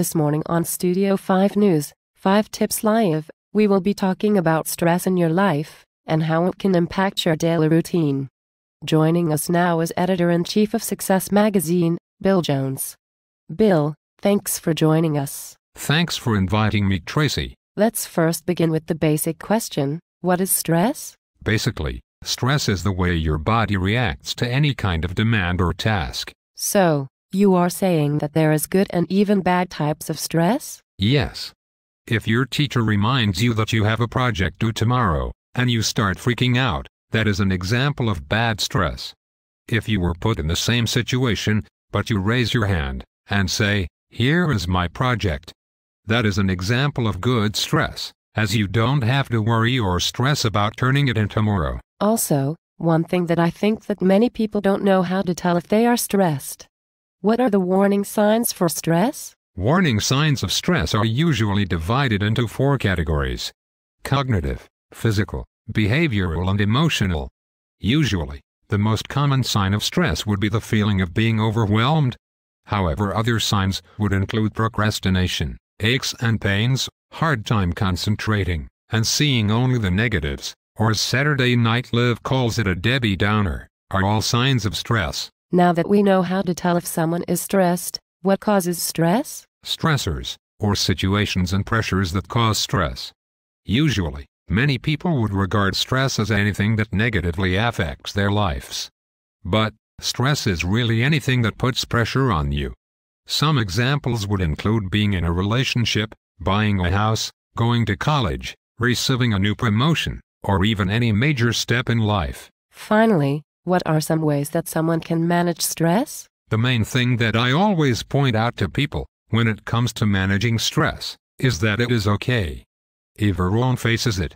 This morning on Studio 5 News, 5 Tips Live, we will be talking about stress in your life and how it can impact your daily routine. Joining us now is Editor-in-Chief of Success Magazine, Bill Jones. Bill, thanks for joining us. Thanks for inviting me, Tracy. Let's first begin with the basic question. What is stress? Basically, stress is the way your body reacts to any kind of demand or task. So, you are saying that there is good and even bad types of stress? Yes. If your teacher reminds you that you have a project due tomorrow, and you start freaking out, that is an example of bad stress. If you were put in the same situation, but you raise your hand and say, "Here is my project," that is an example of good stress, as you don't have to worry or stress about turning it in tomorrow. Also, one thing that I think that many people don't know how to tell if they are stressed. What are the warning signs for stress? Warning signs of stress are usually divided into 4 categories: cognitive, physical, behavioral, and emotional. Usually, the most common sign of stress would be the feeling of being overwhelmed. However, other signs would include procrastination, aches and pains, hard time concentrating, and seeing only the negatives, or as Saturday Night Live calls it, a Debbie Downer, are all signs of stress. Now that we know how to tell if someone is stressed, what causes stress? Stressors, or situations and pressures that cause stress. Usually, many people would regard stress as anything that negatively affects their lives. But, stress is really anything that puts pressure on you. Some examples would include being in a relationship, buying a house, going to college, receiving a new promotion, or even any major step in life. Finally, what are some ways that someone can manage stress? The main thing that I always point out to people, when it comes to managing stress, is that it is okay. Everyone faces it.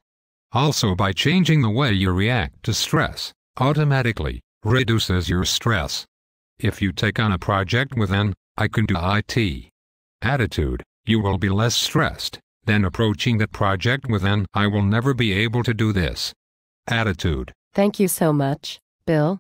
Also, by changing the way you react to stress, automatically reduces your stress. If you take on a project with an "I can do it" attitude, you will be less stressed than approaching that project with an "I will never be able to do this" attitude. Thank you so much, Bill.